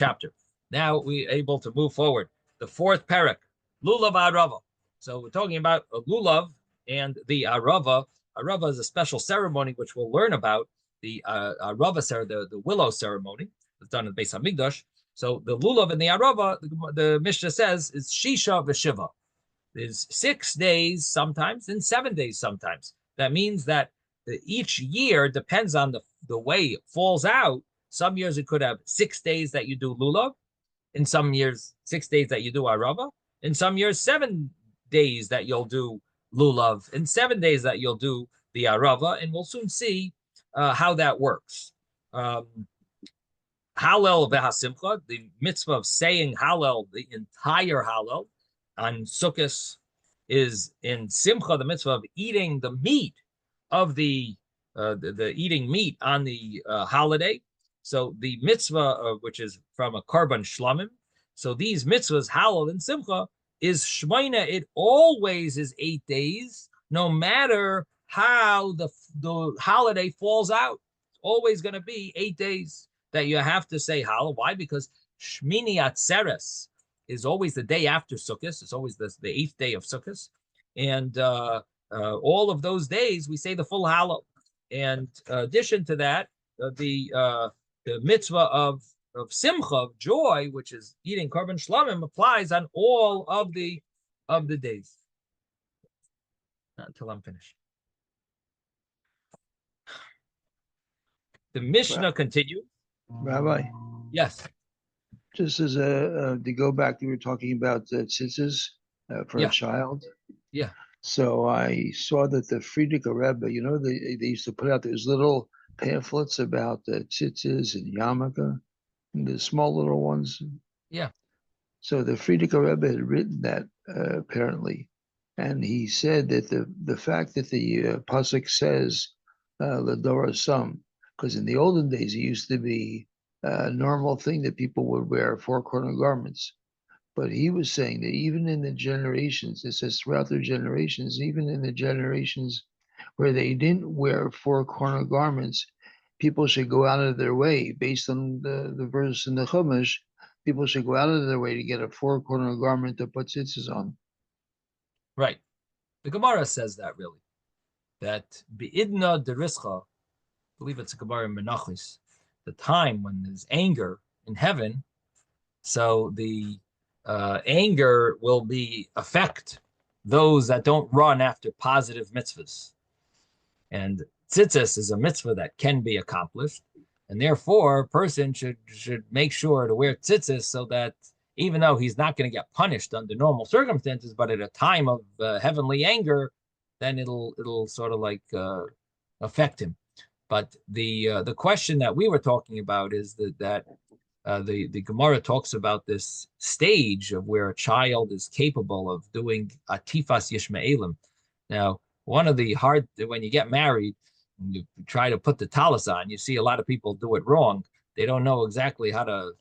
chapter. Now we're able to move forward. The fourth parak, Lulav Arava. So we're talking about a Lulav and the Arava. Arava is a special ceremony which we'll learn about. The Arava ceremony, the willow ceremony, that's done in the Beis Hamikdash. So the Lulav and the Arava, the Mishnah says, is Shisha v'Shiva. There's 6 days sometimes and 7 days sometimes. That means that each year depends on the way it falls out. Some years it could have 6 days that you do Lulav. In some years, 6 days that you do Arava. In some years, 7 days that you'll do Lulav. In 7 days that you'll do the Arava. And we'll soon see how that works. Hallel v'hasimcha, the mitzvah of saying Hallel, the entire Hallel, on Sukkot is in Simcha, the mitzvah of eating the meat of the eating meat on the holiday. So the mitzvah, which is from a korban shlamim. So these mitzvahs, Hallel and Simcha, is Shmoina. It always is 8 days, no matter how the holiday falls out. It's always going to be 8 days that you have to say Hallel. Why? Because Shmini Atzeres is always the day after Sukkot. It's always the 8th day of Sukkot. And all of those days, we say the full Hallel. And addition to that, the mitzvah of Simcha, of joy, which is eating korban shlamim, applies on all of the days. Until I'm finished. The Mishnah continues. Rabbi. Yes. Just as to go back, we were talking about tzitzis for a child. Yeah. So I saw that the Frierdiker Rebbe, they used to put out those little pamphlets about the tzitzis and yarmulke, and the small little ones. Yeah. So the Frierdiker Rebbe had written that apparently, and he said that the fact that the pasuk says Ladora Sum, because in the olden days it used to be a normal thing that people would wear 4-corner garments. But he was saying that even in the generations, it says throughout their generations, even in the generations where they didn't wear 4-corner garments, people should go out of their way, based on the verse in the Chumash, people should go out of their way to get a 4-corner garment to put tzitzis on. Right. The Gemara says that really. That Be'idna Derischa, I believe it's a Gemara in Menachos, the time when there's anger in heaven, so the anger will affect those that don't run after positive mitzvahs. And tzitzis is a mitzvah that can be accomplished, and therefore a person should make sure to wear tzitzis so that even though he's not going to get punished under normal circumstances, but at a time of heavenly anger, then it'll sort of like affect him. But the question that we were talking about is that the Gemara talks about this stage of where a child is capable of doing atifas yishmaelim. Now, one of the when you get married, and you try to put the talis on, you see a lot of people do it wrong. They don't know exactly how to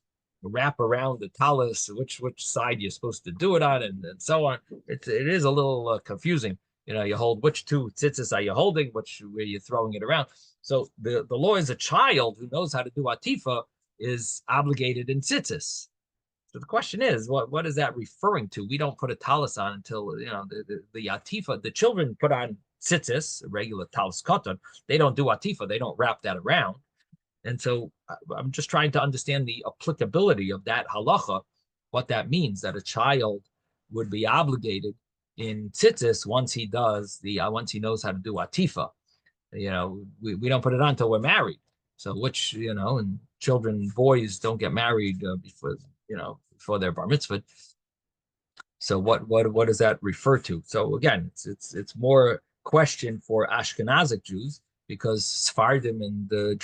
wrap around the talis, which side you're supposed to do it on, and so on. It is a little confusing. You hold which two tzitzis are you holding, where you're throwing it around. So the law is a child who knows how to do atifa is obligated in tzitzis. So the question is, what is that referring to? We don't put a talis on until the atifa. The children put on tzitzis, a regular talis katan. They don't do atifa. They don't wrap that around. And so I'm just trying to understand the applicability of that halacha, what that means, that a child would be obligated in tzitzis once he knows how to do atifa. We don't put it on until we're married. So and boys don't get married before their bar mitzvah. So what does that refer to? So again, it's more question for Ashkenazic Jews, because Sephardim and the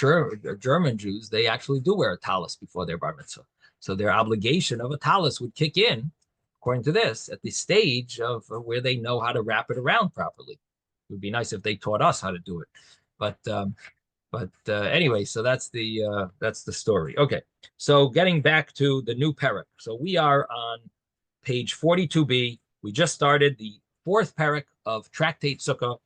German Jews, they actually do wear a talis before their bar mitzvah. So their obligation of a talis would kick in, according to this, at the stage of where they know how to wrap it around properly. It would be nice if they taught us how to do it. But anyway, so that's the story. Okay, so getting back to the new parak. So we are on page 42b. We just started the 4th parak of Tractate Sukkah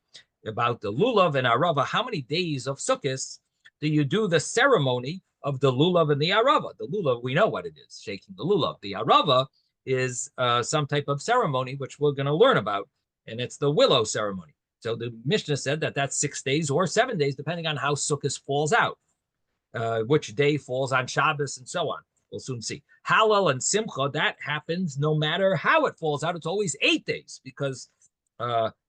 about the lulav and arava. How many days of Sukkot do you do the ceremony of the lulav and the arava. The lulav, we know what it is, shaking the lulav. The arava is some type of ceremony, which we're going to learn about, and it's the willow ceremony. So the Mishnah said that that's 6 days or 7 days, depending on how Sukkot falls out, which day falls on Shabbos, and so on. We'll soon see. Hallel and Simcha, that happens no matter how it falls out. It's always 8 days, because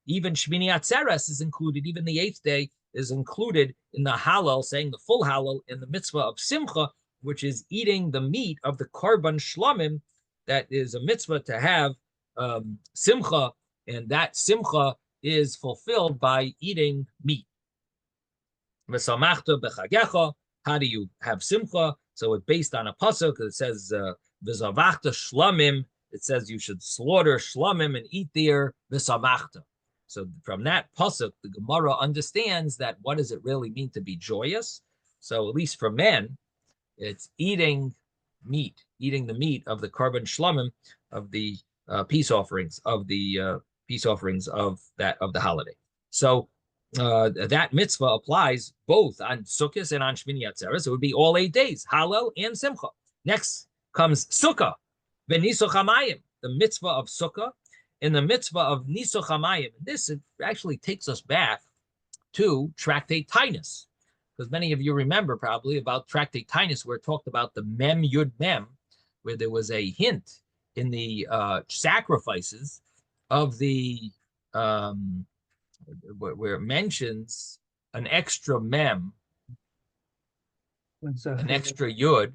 even Shmini Atzeres is included. Even the 8th day is included in the Hallel, saying the full Hallel in the mitzvah of Simcha, which is eating the meat of the Korban Shlamim. That is a mitzvah to have Simcha, and that Simcha is fulfilled by eating meat. V'samachta b'chagecha. How do you have Simcha? So it's based on a pasuk. It says v'zavachta shlamim. It says you should slaughter shlamim and eat their v'samachta. So from that pasuk, the Gemara understands that what does it really mean to be joyous? So at least for men, it's eating meat, eating the meat of the korban shlamim, of the peace offerings, of the peace offerings of the holiday. So that mitzvah applies both on Sukkot and on Shmini Atzeres. It would be all 8 days, Hallel and Simcha. Next comes Sukkah, v'Nisuch Hamayim, the mitzvah of Sukkah, and the mitzvah of Nisuch Hamayim. This actually takes us back to Tractate Tainus, because many of you remember probably about Tractate Tainus, where it talked about the Mem Yud Mem, where there was a hint in the sacrifices of the where it mentions an extra mem, an extra yud,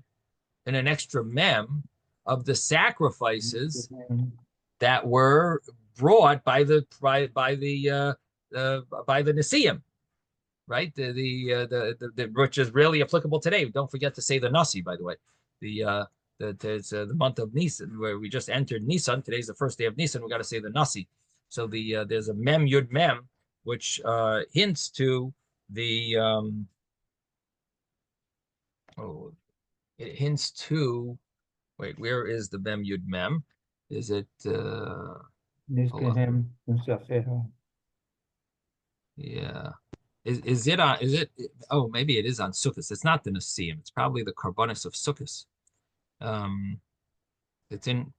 and an extra mem of the sacrifices that were brought by the Nisiim, right? The which is really applicable today. Don't forget to say the Nasi, by the way. It's the month of Nissan, where we just entered Nissan. Today's the first day of Nissan. We got to say the Nasi. So there's a mem yud mem, which hints to the it hints to, wait, where is the mem yud mem? Is it yeah. Is it on, is it, oh, maybe it is on Sukkot. It's not the Nasiim. It's probably the Karbonis of Sukkot. It's in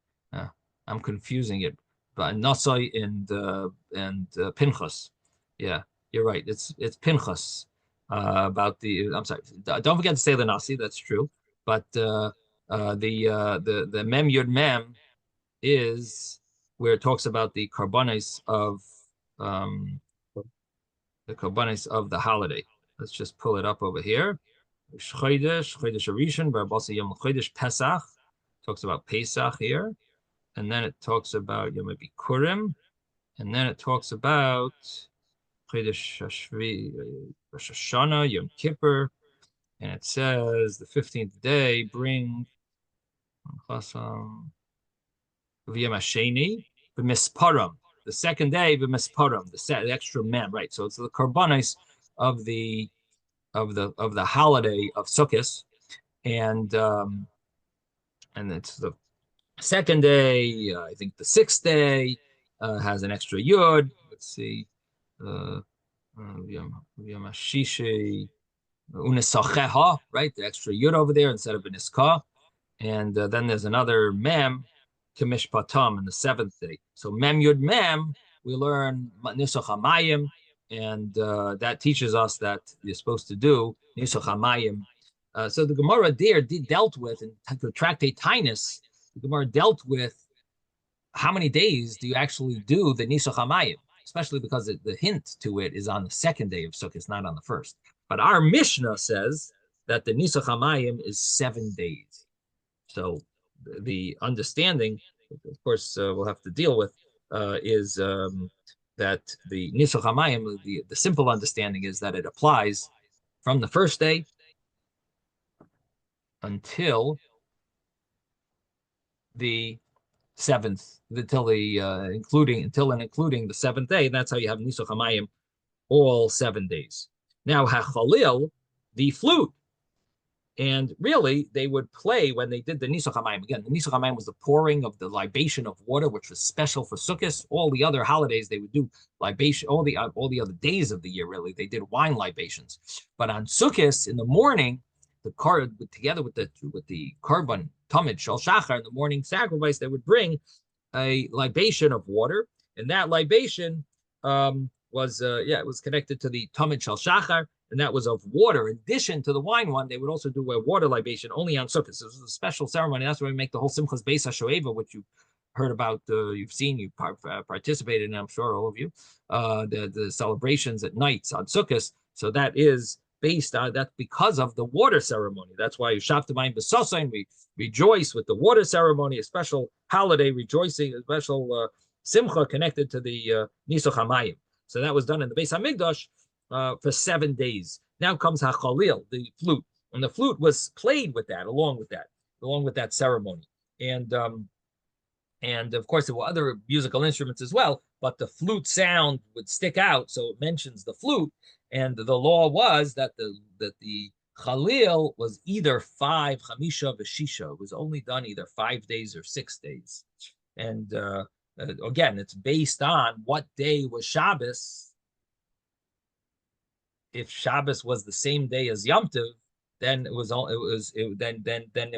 I'm confusing it, but Nasai and Pinchas. Yeah, you're right. It's Pinchas about the. I'm sorry. Don't forget to say the Nasi. That's true. But the Mem Yud Mem is where it talks about the karbonis of the holiday. Let's just pull it up over here. Chodesh Rishon, Barabasa Yom Chodesh Pesach talks about Pesach here, and then it talks about Yom Bikurim, and then it talks about Chodesh Hashvi, Rosh Hashanah, Yom Kippur, and it says the 15th day bring V'yom Hasheni v'misparam. The second day v'misparam, the extra mem, right? So it's the karbanis of the holiday of Sukkot, and it's the second day. I think the 6th day has an extra yud. Let's see, Yom Unisacheha, right? The extra yud over there instead of Beniska, and then there's another mem, Kamish Patam, in the 7th day. So mem yud mem, we learn Nisuch Hamayim, and that teaches us that you're supposed to do Nisuch Hamayim. So the Gemara there dealt with, in the Tractate Tainus, the Gemara dealt with how many days do you actually do the Nisuch Hamayim, especially because the hint to it is on the 2nd day of Sukkot, not on the 1st. But our Mishnah says that the Nisuch Hamayim is 7 days. So the understanding, of course, we'll have to deal with, is that the Nisuch Hamayim, the simple understanding is that it applies from the 1st day until the 7th, until and including the 7th day. That's how you have Nisuch Hamayim all 7 days. Now, Hachalil, the flute. And really, they would play when they did the Nisuch Hamayim. Again, the Nisuch Hamayim was the pouring of the libation of water, which was special for Sukkot. All the other holidays, they would do libation. All the other days of the year, really, they did wine libations. But on Sukkot, in the morning, the card together with the korban tamid shal shachar, in the morning sacrifice, they would bring a libation of water, and that libation it was connected to the tamid shal shachar, and that was of water. In addition to the wine one, they would also do a water libation only on Sukkot. So this was a special ceremony. That's why we make the whole Simchas Beis HaShoeva, which you heard about, you've seen, you participated in, I'm sure all of you, the celebrations at nights on Sukkot. So that is based on that because of the water ceremony. That's why Shavtamayim B'Sosain, we rejoice with the water ceremony, a special holiday rejoicing, a special simcha connected to the Nisuch HaMayim. So that was done in the Beis HaMikdash for 7 days. Now comes HaChalil, the flute, and the flute was played with that, along with that ceremony, and of course there were other musical instruments as well, but the flute sound would stick out, so it mentions the flute. And the law was that the Chalil was either 5, Chamisha, Veshisha. It was only done either 5 days or 6 days. And again, it's based on what day was Shabbos. If Shabbos was the same day as Yom Tov, then it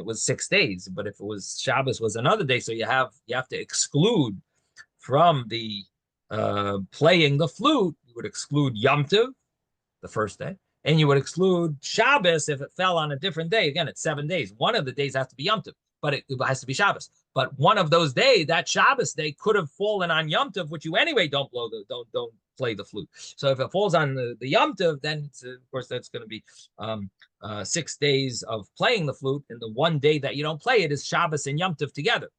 was 6 days. But if it was Shabbos was another day, so you have to exclude from the playing the flute. You would exclude Yom Tov, the first day, and you would exclude Shabbos if it fell on a different day. Again, it's 7 days. One of the days has to be Yom Tov, but it has to be Shabbos. But one of those days, that Shabbos day, could have fallen on Yom Tov, which you anyway don't play the flute. So if it falls on the Yom Tov, then of course that's going to be 6 days of playing the flute, and the one day that you don't play it is Shabbos and Yom Tov together.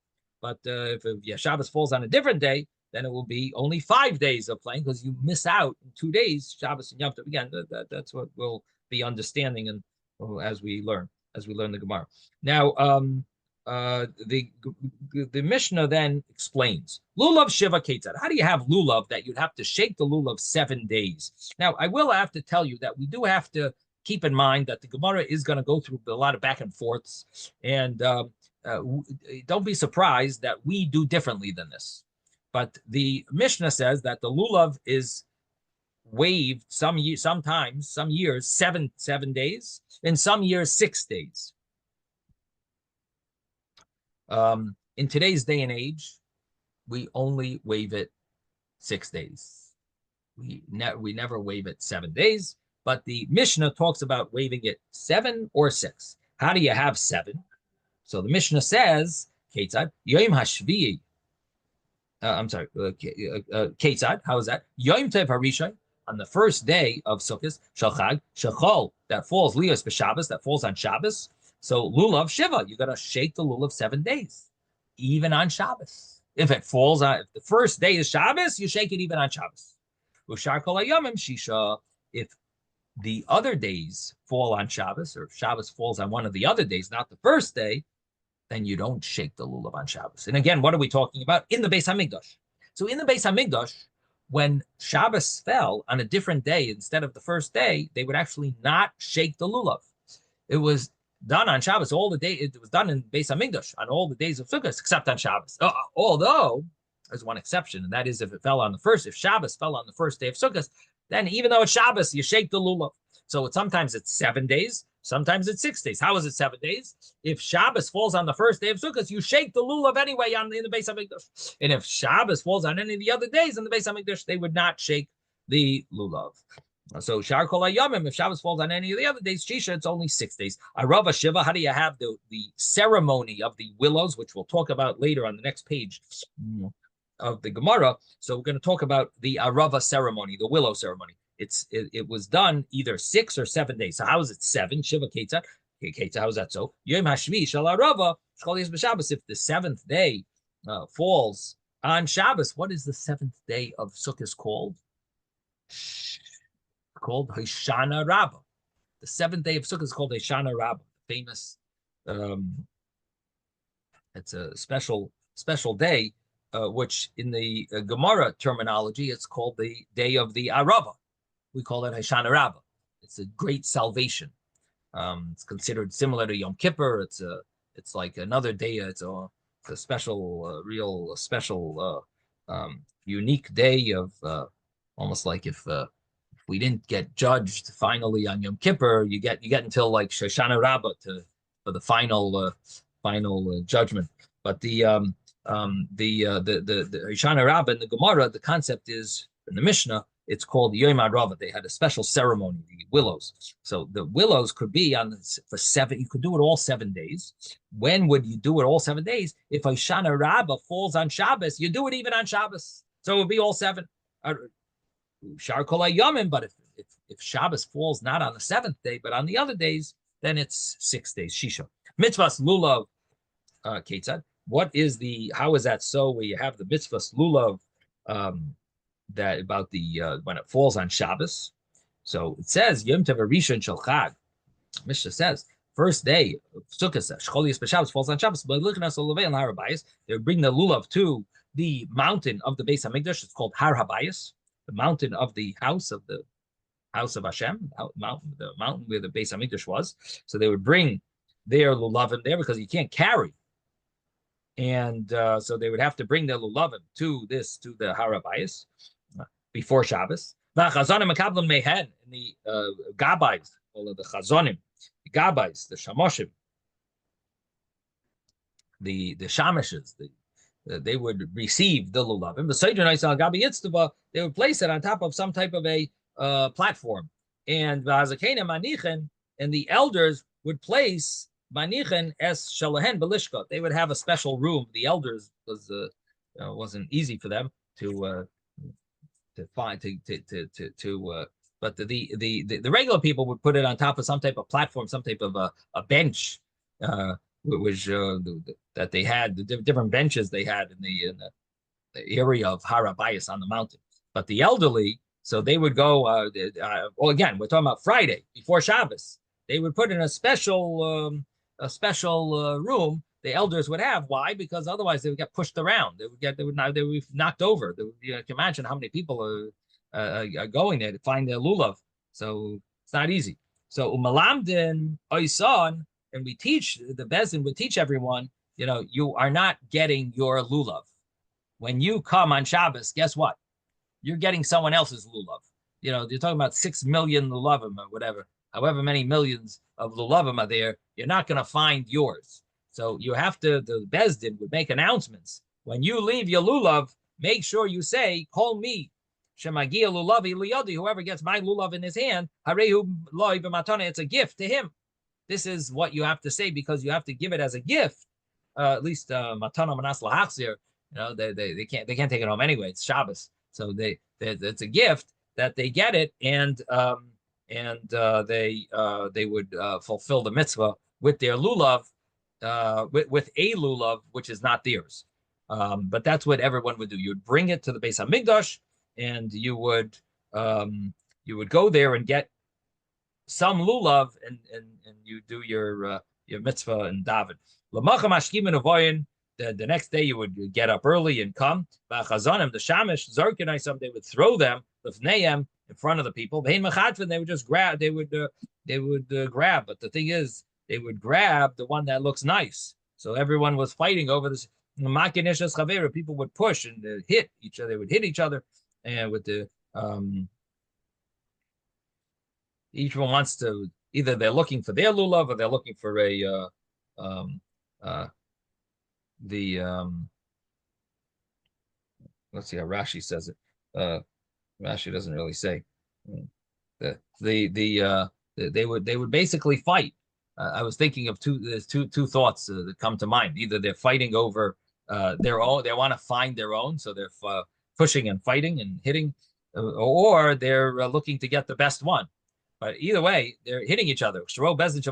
But if Shabbos falls on a different day, then it will be only 5 days of playing, because you miss out in 2 days, Shabbos and Yom Tov. Again, that's what we'll be understanding and as we learn the Gemara. Now, the Mishnah then explains lulav shiva ketzad. How do you have lulav that you'd have to shake the lulav 7 days? Now, I will have to tell you that we do have to keep in mind that the Gemara is going to go through a lot of back and forths, and don't be surprised that we do differently than this. But the Mishnah says that the lulav is waived some years 7 days, and some years 6 days. In today's day and age, we only waive it 6 days. We never waive it 7 days, but the Mishnah talks about waiving it 7 or 6. How do you have 7? So the Mishnah says, Ketzad, Yom Hashvi'i. Ketzad, how is that? Yom Tov Harishon, on the first day of Sukkot, Shalchag, Shachol, that falls, Lios B'Shabbos, that falls on Shabbos. So lulav shiva, you got to shake the lulav 7 days, even on Shabbos. If it falls on, if the first day is Shabbos, you shake it even on Shabbos. Ushar kol hayomim shisha. If the other days fall on Shabbos, or if Shabbos falls on one of the other days, not the first day, then you don't shake the lulav on Shabbos. And again, what are we talking about? In the Beis HaMikdash. So in the Beis HaMikdash, when Shabbos fell on a different day instead of the first day, they would actually not shake the lulav. It was done on Shabbos all the day. It was done in Beis HaMikdash on all the days of Sukkot, except on Shabbos. Although there's one exception, and that is if Shabbos fell on the first day of Sukkot, then even though it's Shabbos, you shake the lulav. So sometimes it's 7 days, sometimes it's 6 days. How is it 7 days? If Shabbos falls on the first day of Sukkot, you shake the lulav anyway in the Beis HaMikdash. And if Shabbos falls on any of the other days in the Beis HaMikdash, they would not shake the lulav. So Shar Kol Hayamim, if Shabbos falls on any of the other days, Shisha, it's only 6 days. Arava Shiva, how do you have the ceremony of the willows, which we'll talk about later on the next page of the Gemara. So we're going to talk about the Arava ceremony, the willow ceremony. It was done either 6 or 7 days. So how is it 7? Shiva Ketzad. Okay, how is that so? Yom Hashvi Shal Arava Shchol Yis B'Shabbos. If the 7th day falls on Shabbos, what is the 7th day of Sukkot called? Called Hoshana Rabbah. The 7th day of Sukkot is called Hoshana Rabbah. Famous. It's a special day, which in the Gemara terminology, it's called the day of the Arava. We call it Hoshana Rabbah. It's a great salvation. It's considered similar to Yom Kippur. It's like another day. It's a special, unique day of almost like if we didn't get judged finally on Yom Kippur, you get until like Shoshana Rabbah for the final judgment. But the Shoshana Rabbah in the Gemara, the concept is in the Mishnah, it's called Yom HaRava. They had a special ceremony, the willows. So the willows could be for 7. You could do it all 7 days. When would you do it all 7 days? If Hoshana Rabbah falls on Shabbos, you do it even on Shabbos. So it would be all 7. Shar Kol Hayomim, but if Shabbos falls not on the 7th day, but on the other days, then it's 6 days. Shisha. Mitzvahs lulav ketzad. How is that so? Where you have the mitzvahs lulav, that about the when it falls on Shabbos. So it says Yom Tov Rishon Shel Chag. Mishnah says first day of Sukkah says Shcholias b'Shabbos falls on Shabbos. But Lichnas Olevei and Har Habayis, they would bring the lulav to the mountain of the Beis Hamikdash. It's called Har Habayis, the mountain of the house of Hashem, the mountain where the Beis Hamikdash was. So they would bring their lulavim there because you can't carry. And so they would have to bring their lulavim to the Har Habayis before Shabbos. The Chazonim Makablim Mehen, and the Gabais, all of the Chazonim, the Gabais, the Shamoshim, the Shamishes, they would receive the lulavim. The Seidronais al Gabi Yitztava, they would place it on top of some type of a platform. And V'Hazakena Manichen, and the elders would place Manichen es Shalahen Belishka. They would have a special room. The elders wasn't easy for them to find but the regular people would put it on top of some type of platform, some type of a bench, which that they had, the different benches they had in the area of Har Habayis on the mountain. But the elderly, so they would go. Well, again, we're talking about Friday before Shabbos. They would put in a special room. The elders would have. Why? Because otherwise they would get pushed around. They would be knocked over. You can imagine how many people are going there to find their lulav. So it's not easy. So umalamdin oisan, and we teach, the Bezdin would teach everyone, you are not getting your lulav. When you come on Shabbos, guess what? You're getting someone else's lulav. You're talking about 6 million lulavim or whatever, however many millions of lulavim are there. You're not going to find yours. So you have to, the Bezdin would make announcements. When you leave your lulav, make sure you say, call me. Shemagia lulavi liyodi, whoever gets my lulav in his hand, harehu loy b'matana, it's a gift to him. This is what you have to say, because you have to give it as a gift. At least matana manas lahachzir, they can't take it home anyway. It's Shabbos, so it's a gift that they get it, and they would fulfill the mitzvah with their lulav, with a lulav which is not theirs. But that's what everyone would do. You would bring it to the Beis Hamikdash, and you would go there and get some lulav, and you do your mitzvah and daven. The next day you would get up early and come. The shamish zarkanai, they would throw them in front of the people. They would just grab. They would grab. But the thing is, they would grab the one that looks nice. So everyone was fighting over this. People would push and hit each other. They would hit each other, and with the each one wants to, either they're looking for their lulav or they're looking for let's see how Rashi says it. Rashi doesn't really say. They would basically fight. I was thinking of two thoughts that come to mind. Either they're fighting over their own, they want to find their own, so they're pushing and fighting and hitting, or they're looking to get the best one. But either way, they're hitting each other. Bezin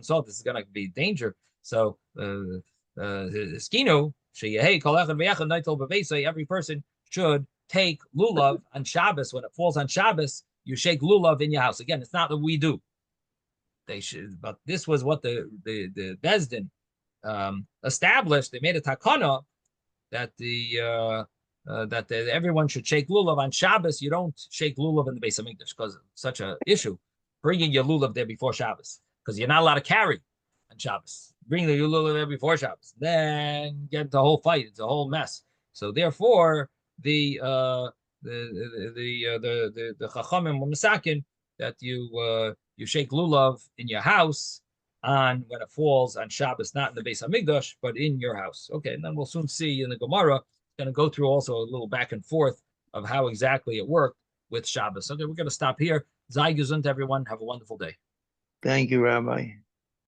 saw this is going to be danger. So skinu, every person should take lulav on Shabbos. When it falls on Shabbos, you shake lulav in your house. Again, it's not that we do. They should, but this was what the Bezdin established. They made a takana that everyone should shake lulav on Shabbos. You don't shake lulav in the Beis Hamikdash because it's such an issue. Bringing your lulav there before Shabbos, because you're not allowed to carry on Shabbos. Bring the lulav there before Shabbos, then get the whole fight. It's a whole mess. So therefore, the the Chachamim were masakin that you shake lulav in your house on when it falls on Shabbos, not in the Beis Hamikdash, but in your house. Okay, and then we'll soon see in the Gemara. It's going to go through also a little back and forth of how exactly it worked with Shabbos. Okay, we're going to stop here. Sei gesund, everyone. Have a wonderful day. Thank you, Rabbi.